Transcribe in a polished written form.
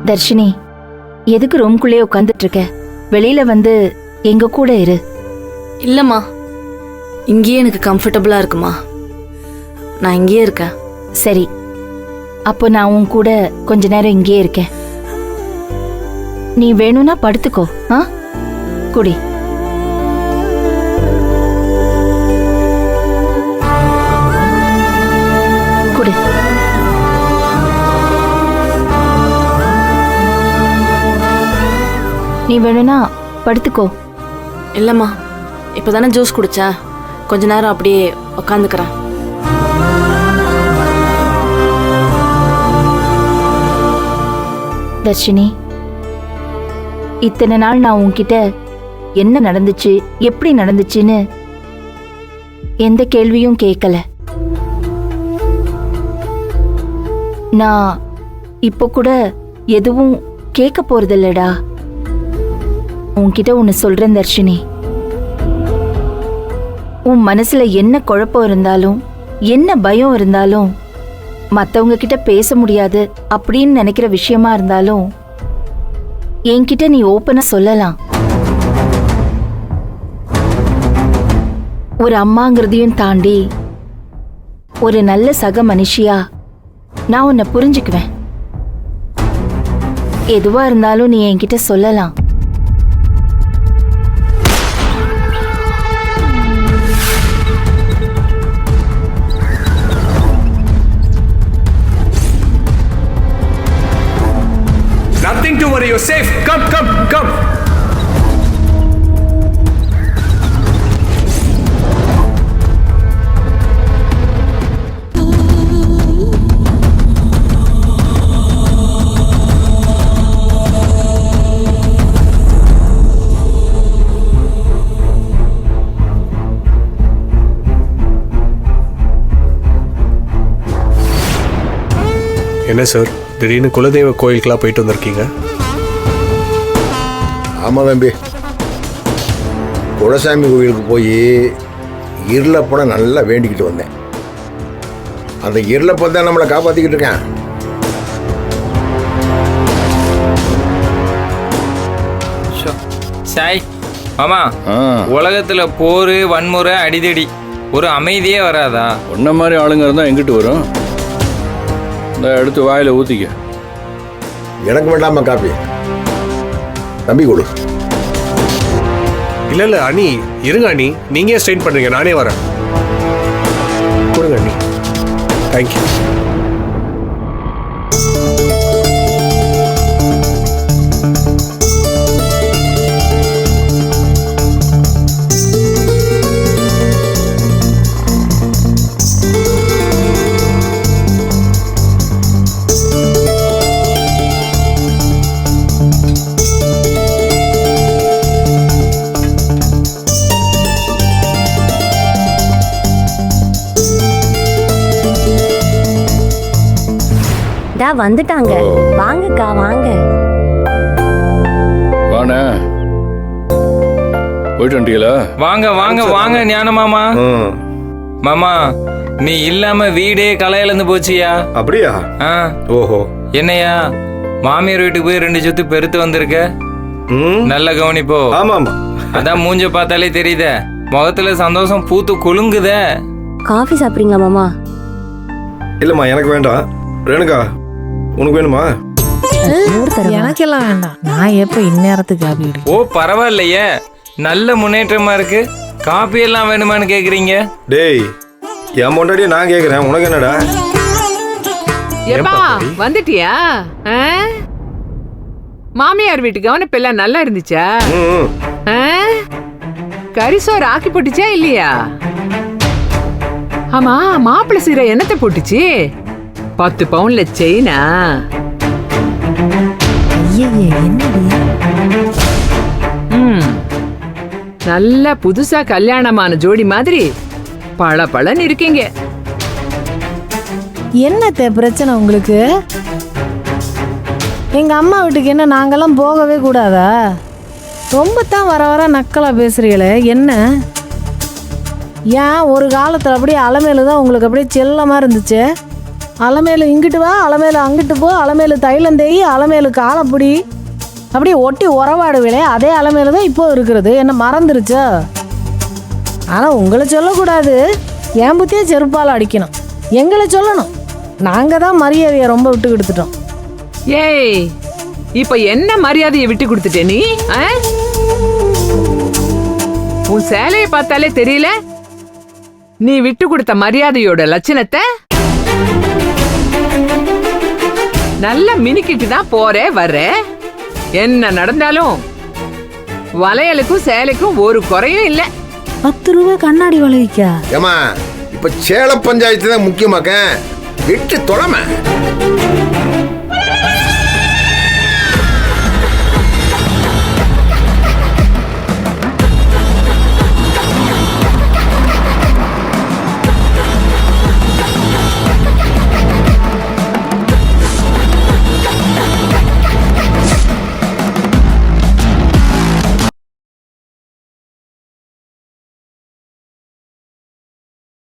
தர்ஷினி, எதுக்கு ரூம்குள்ளே உட்காந்துட்டு இருக்க? வெளியில வந்து எங்க கூட இரு. இல்லம்மா, இங்கேயே எனக்கு கம்ஃபர்டபுளா இருக்குமா, நான் இங்கேயே இருக்கேன். சரி, அப்போ நான் உன் கூட கொஞ்ச நேரம் இங்கேயே இருக்கேன். நீ வேணும்னா படுத்துக்கோ. குடி. குடி. நீ வேணும்னா படுத்துக்கோ. இல்லம்மா, இப்பதானே ஜூஸ் குடிச்சேன், கொஞ்ச நேரம் அப்படியே உக்காந்துக்கிறேன். தர்ஷினி, இத்தனை நாள் நான் உன்கிட்ட என்ன நடந்துச்சு, எப்படி நடந்துச்சுன்னு எந்த கேள்வியும் கேட்கல. நான் இப்போ கூட எதுவும் கேட்க போறதில்லடா. உன்கிட்ட ஒன்னு சொல்றேன் தர்ஷினி, உன் மனசுல என்ன குழப்பம் இருந்தாலும், என்ன பயம் இருந்தாலும், மத்தவங்க கிட்ட பேச முடியாது அப்படின்னு நினைக்கிற விஷயமா இருந்தாலும் என்கிட்ட நீ ஓப்பனா சொல்லலாம். ஒரு அம்மாங்கிறதையும் தாண்டி ஒரு நல்ல சக மனுஷியா நான் உன்னை புரிஞ்சுக்குவேன். எதுவா இருந்தாலும் நீ என்கிட்ட சொல்லலாம். Nothing to worry, you're safe. Come. என்ன சார், திடீர்னு குலதெய்வ கோயிலுக்கெல்லாம் போயிட்டு வந்திருக்கீங்க? ஆமாம் தம்பி, குலசாமி கோயிலுக்கு போய் இருளப்பனை நல்லா வேண்டிக்கிட்டு வந்தேன். அந்த இருளப்பன் தான் நம்மளை காப்பாற்றிக்கிட்டு இருக்கேன். சாய் மாமா, உலகத்துல போர், வன்முறை, அடிதடி, ஒரு அமைதியே வராதா? ஒன்ன மாதிரி ஆளுங்க இருந்தால் எங்கிட்டு வரும்? இந்த எடுத்து வாயில ஊத்திக்க. எனக்கு வேண்டாமா காப்பி, தம்பி கொடு. இல்ல அண்ணி, இருங்க அண்ணி, நீங்க ஸ்ட்ரெயின் பண்றீங்க, நானே வரேன். கொடுங்க அண்ணி. தேங்க்யூ. வந்துட்டாங்க. வாங்கக்கா, வாங்க. வாண்ணே, போயிட்டு வந்துட்டீங்களா? வாங்க வாங்க வாங்க ஞான மாமா. மாமா, நீ இல்லாம வீடே களை இழந்து போச்சியா? அப்படியா? ஓஹோ. என்னையா, மாமியார் வீட்டுக்கு போய் 2 சொத்து பெருத்து வந்திருக்க? நல்ல கவனிப்போ. ஆமா, அதான் மூஞ்ச பார்த்தாலே தெரியுத, முகத்துல சந்தோஷம் பூத்து குலுங்குத. காஃபி சாப்பிடுறீங்களா மாமா? இல்லம்மா, எனக்கு வேண்டாம். ரேணுகா, உனக்கு வேணுமா? எனக்கெல்லாம் வேண்டாம். நான் எப்ப இந்நேரத்துக்கு காபி குடிப்பேன்? ஓ, பரவாயில்லையே, நல்ல முன்னேற்றமா இருக்கு. காபி எல்லாம் வேணுமான்னு கேக்குறீங்க? டேய், என் முன்னாடியே நான் கேக்குறேன், உனக்கு என்னடா? எப்பா வந்துட்டியா? மாமியார் வீட்டு கவனிப்பு எல்லாம் நல்லா இருந்துச்சா? கரிசோறு ஆக்கி போட்டுச்சா இல்லையா? ஆமா, மாப்பிள்ளை சீரை என்னத்தை போட்டுச்சு? 10 பவுன்ல செயினா? நல்ல புதுசா கல்யாணமான ஜோடி மாதிரி பளபளன்னு இருக்கீங்க. என்னத்த பிரச்சனை உங்களுக்கு? எங்க அம்மா வீட்டுக்கு என்ன நாங்கெல்லாம் போகவே கூடாதா? ரொம்ப தான் வர வர நக்கலா பேசுறீங்களே, என்ன? ஏன் ஒரு காலத்துல அப்படியே அலமையில தான் உங்களுக்கு அப்படியே செல்லமா இருந்துச்சு? அலமேலு இங்கிட்டு வா, அலமேலு அங்கிட்டு போ, அலமேலு தைலம் தேய், அலமேலு காலப்பிடி, அப்படியே ஒட்டி உறவாடுவிலே. அதே அலமேலு தான் இப்போ இருக்கிறது. என்ன மறந்துருச்சா? ஆனால் உங்களை சொல்லக்கூடாது, என் புத்தியே செருப்பால் அடிக்கணும். எங்களை சொல்லணும். நாங்கள் தான் மரியாதையை ரொம்ப விட்டு கொடுத்துட்டோம். ஏய், இப்ப என்ன மரியாதையை விட்டு கொடுத்துட்டே நீ? ஆ? உன் சேலையை பார்த்தாலே தெரியல நீ விட்டு கொடுத்த மரியாதையோட லட்சணத்தை. நல்ல மினிக்கிட்டு தான் போற வர்ற. என்ன நடந்தாலும் வளையலுக்கும் சேலைக்கும் ஒரு குறையும் இல்லை. 10 ரூபாய் கண்ணாடி வளைவிக்கா? ஏமா இப்ப சேல பஞ்சாயத்து தான் முக்கியமாக்க, விட்டு தொலைம.